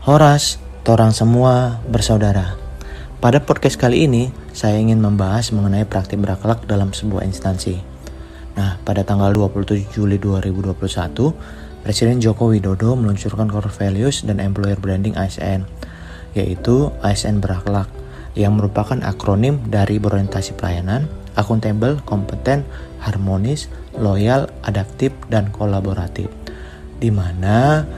Horas, torang semua bersaudara. Pada podcast kali ini, saya ingin membahas mengenai praktik berakhlak dalam sebuah instansi. Nah, pada tanggal 27 Juli 2021, Presiden Joko Widodo meluncurkan Core Values dan Employer Branding ASN, yaitu ASN berakhlak, yang merupakan akronim dari berorientasi pelayanan, akuntabel, kompeten, harmonis, loyal, adaptif, dan kolaboratif. Di mana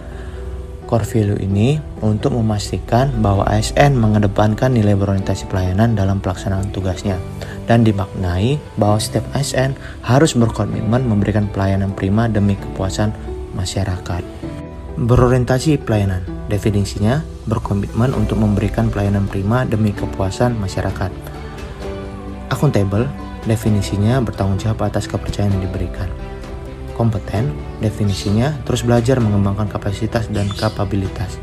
core value ini untuk memastikan bahwa ASN mengedepankan nilai berorientasi pelayanan dalam pelaksanaan tugasnya dan dimaknai bahwa setiap ASN harus berkomitmen memberikan pelayanan prima demi kepuasan masyarakat. Berorientasi pelayanan, definisinya berkomitmen untuk memberikan pelayanan prima demi kepuasan masyarakat. Akuntabel, definisinya bertanggung jawab atas kepercayaan yang diberikan. Kompeten, definisinya terus belajar mengembangkan kapasitas dan kapabilitas.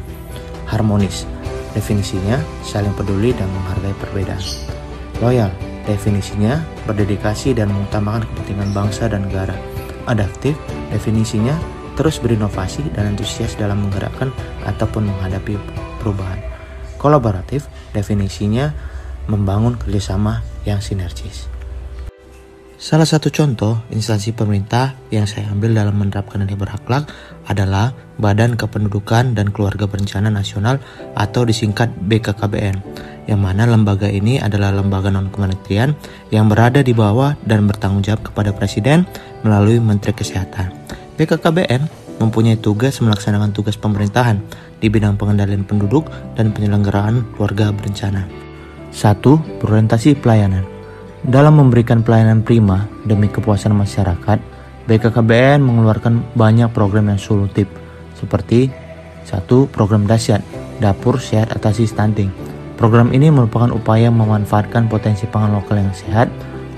Harmonis, definisinya saling peduli dan menghargai perbedaan. Loyal, definisinya berdedikasi dan mengutamakan kepentingan bangsa dan negara. Adaptif, definisinya terus berinovasi dan antusias dalam menggerakkan ataupun menghadapi perubahan. Kolaboratif, definisinya membangun kerjasama yang sinergis. Salah satu contoh instansi pemerintah yang saya ambil dalam menerapkan nilai berakhlak adalah Badan Kependudukan dan Keluarga Berencana Nasional atau disingkat BKKBN, yang mana lembaga ini adalah lembaga non-kementerian yang berada di bawah dan bertanggung jawab kepada Presiden melalui Menteri Kesehatan. BKKBN mempunyai tugas melaksanakan tugas pemerintahan di bidang pengendalian penduduk dan penyelenggaraan keluarga berencana. 1. Berorientasi pelayanan. Dalam memberikan pelayanan prima demi kepuasan masyarakat, BKKBN mengeluarkan banyak program yang solutif, seperti 1. Program dahsyat, Dapur Sehat Atasi Stunting. Program ini merupakan upaya memanfaatkan potensi pangan lokal yang sehat,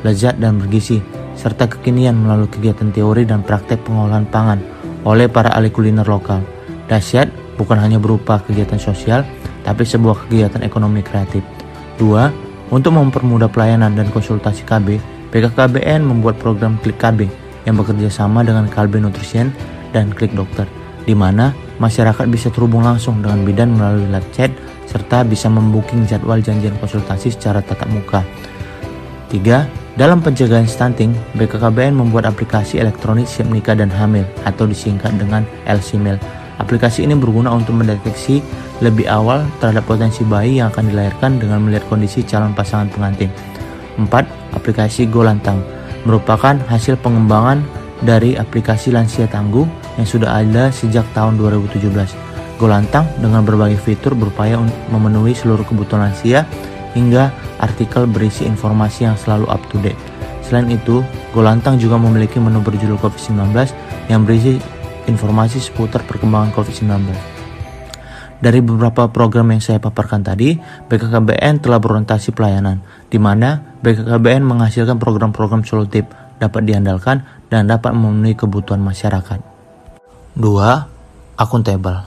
lezat dan bergizi, serta kekinian melalui kegiatan teori dan praktek pengolahan pangan oleh para ahli kuliner lokal. Dahsyat bukan hanya berupa kegiatan sosial, tapi sebuah kegiatan ekonomi kreatif. 2. Untuk mempermudah pelayanan dan konsultasi KB, BKKBN membuat program Klik KB yang bekerja sama dengan Kalbe Nutrition dan Klik Dokter, di mana masyarakat bisa terhubung langsung dengan bidan melalui live chat serta bisa membooking jadwal janjian konsultasi secara tatap muka. 3. Dalam pencegahan stunting, BKKBN membuat aplikasi elektronik siap nikah dan hamil atau disingkat dengan LCMIL. Aplikasi ini berguna untuk mendeteksi lebih awal terhadap potensi bayi yang akan dilahirkan dengan melihat kondisi calon pasangan pengantin. 4. Aplikasi GoLantang merupakan hasil pengembangan dari aplikasi Lansia Tangguh yang sudah ada sejak tahun 2017. GoLantang dengan berbagai fitur berupaya untuk memenuhi seluruh kebutuhan lansia hingga artikel berisi informasi yang selalu up to date. Selain itu, GoLantang juga memiliki menu berjudul COVID-19 yang berisi informasi seputar perkembangan COVID-19. Dari beberapa program yang saya paparkan tadi, BKKBN telah berorientasi pelayanan, di mana BKKBN menghasilkan program-program solutif, dapat diandalkan, dan dapat memenuhi kebutuhan masyarakat. 2. Akuntabel.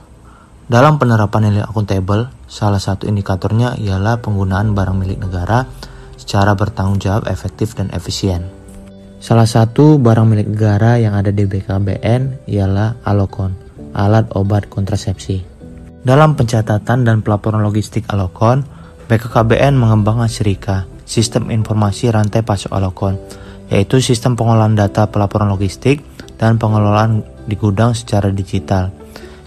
Dalam penerapan nilai akuntabel, salah satu indikatornya ialah penggunaan barang milik negara secara bertanggung jawab, efektif, dan efisien. Salah satu barang milik negara yang ada di BKKBN ialah Alokon, alat obat kontrasepsi. Dalam pencatatan dan pelaporan logistik Alokon, BKKBN mengembangkan SIRIKA, Sistem Informasi Rantai Pasok Alokon, yaitu sistem pengolahan data pelaporan logistik dan pengelolaan di gudang secara digital.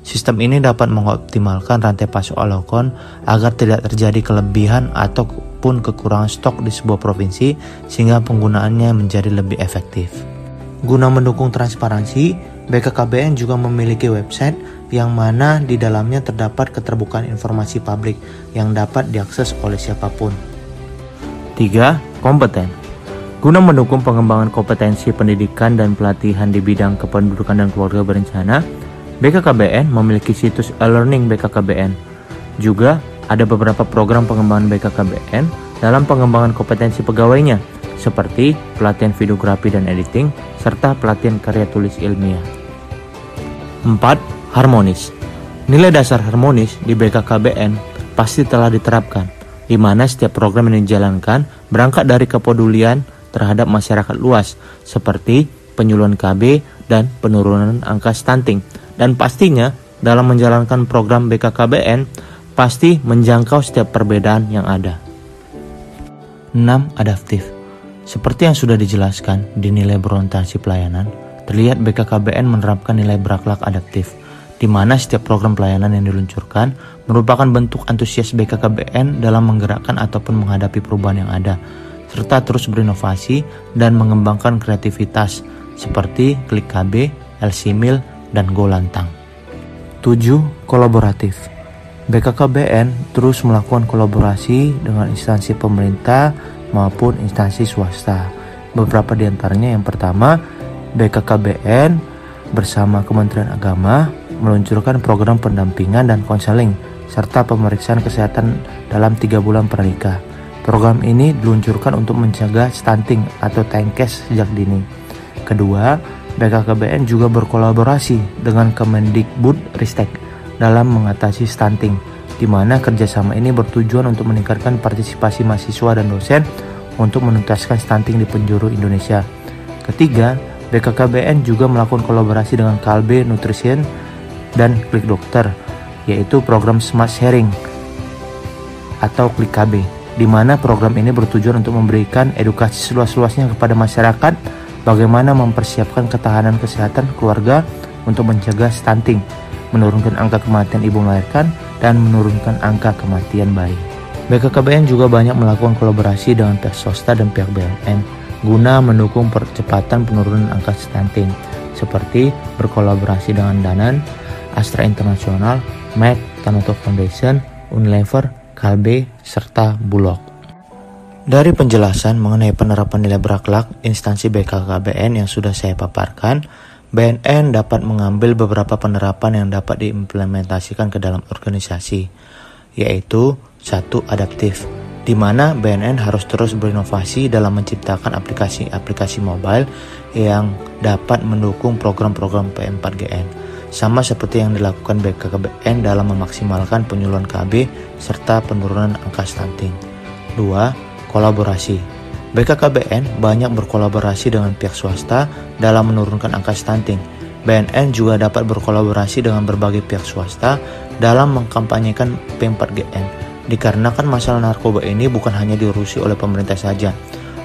Sistem ini dapat mengoptimalkan rantai pasok Alokon agar tidak terjadi kelebihan ataupun kekurangan stok di sebuah provinsi sehingga penggunaannya menjadi lebih efektif. Guna mendukung transparansi, BKKBN juga memiliki website yang mana di dalamnya terdapat keterbukaan informasi publik yang dapat diakses oleh siapapun. 3. Kompeten. Guna mendukung pengembangan kompetensi pendidikan dan pelatihan di bidang kependudukan dan keluarga berencana, BKKBN memiliki situs e-learning BKKBN. Juga ada beberapa program pengembangan BKKBN dalam pengembangan kompetensi pegawainya, seperti pelatihan videografi dan editing, serta pelatihan karya tulis ilmiah. 4. Harmonis. Nilai dasar harmonis di BKKBN pasti telah diterapkan, di mana setiap program yang dijalankan berangkat dari kepedulian terhadap masyarakat luas, seperti penyuluhan KB dan penurunan angka stunting. Dan pastinya dalam menjalankan program BKKBN, pasti menjangkau setiap perbedaan yang ada. 6. Adaptif. Seperti yang sudah dijelaskan di nilai berorientasi pelayanan, terlihat BKKBN menerapkan nilai berakhlak adaptif, di mana setiap program pelayanan yang diluncurkan merupakan bentuk antusias BKKBN dalam menggerakkan ataupun menghadapi perubahan yang ada, serta terus berinovasi dan mengembangkan kreativitas seperti Klik KB, LCMIL, dan Go Lantang. 7. Kolaboratif. BKKBN terus melakukan kolaborasi dengan instansi pemerintah maupun instansi swasta. Beberapa di antaranya, yang pertama, BKKBN bersama Kementerian Agama meluncurkan program pendampingan dan konseling serta pemeriksaan kesehatan dalam 3 bulan pernikah. Program ini diluncurkan untuk mencegah stunting atau TNKes sejak dini. Kedua, BKKBN juga berkolaborasi dengan Kemendikbudristek dalam mengatasi stunting, di mana kerjasama ini bertujuan untuk meningkatkan partisipasi mahasiswa dan dosen untuk menuntaskan stunting di penjuru Indonesia. Ketiga, BKKBN juga melakukan kolaborasi dengan Kalbe Nutrition dan Klik Dokter, yaitu program Smart Sharing atau Klik KB, di mana program ini bertujuan untuk memberikan edukasi seluas-luasnya kepada masyarakat bagaimana mempersiapkan ketahanan kesehatan keluarga untuk mencegah stunting, menurunkan angka kematian ibu melahirkan, dan menurunkan angka kematian bayi. BKKBN juga banyak melakukan kolaborasi dengan pihak swasta dan pihak BUMN guna mendukung percepatan penurunan angka stunting, seperti berkolaborasi dengan Danan, Astra International, MED, Tanoto Foundation, Unilever, Kalbe, serta Bulog. Dari penjelasan mengenai penerapan nilai berakhlak instansi BKKBN yang sudah saya paparkan, BNN dapat mengambil beberapa penerapan yang dapat diimplementasikan ke dalam organisasi, yaitu 1. Adaptif, di mana BNN harus terus berinovasi dalam menciptakan aplikasi-aplikasi mobile yang dapat mendukung program-program P4GN, sama seperti yang dilakukan BKKBN dalam memaksimalkan penyuluhan KB serta penurunan angka stunting. 2. Kolaborasi. BKKBN banyak berkolaborasi dengan pihak swasta dalam menurunkan angka stunting. BNN juga dapat berkolaborasi dengan berbagai pihak swasta dalam mengkampanyekan P4GN, dikarenakan masalah narkoba ini bukan hanya diurusi oleh pemerintah saja.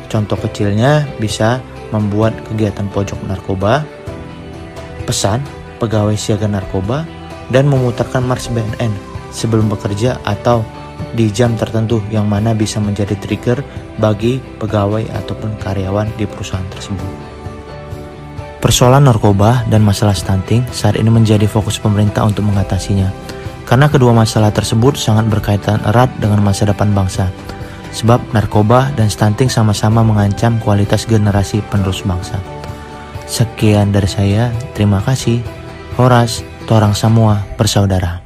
Contoh kecilnya bisa membuat kegiatan pojok narkoba, pesan pegawai siaga narkoba, dan memutarkan mars BNN sebelum bekerja atau di jam tertentu, yang mana bisa menjadi trigger bagi pegawai ataupun karyawan di perusahaan tersebut. Persoalan narkoba dan masalah stunting saat ini menjadi fokus pemerintah untuk mengatasinya, karena kedua masalah tersebut sangat berkaitan erat dengan masa depan bangsa. Sebab narkoba dan stunting sama-sama mengancam kualitas generasi penerus bangsa. Sekian dari saya, terima kasih. Horas, torang semua bersaudara.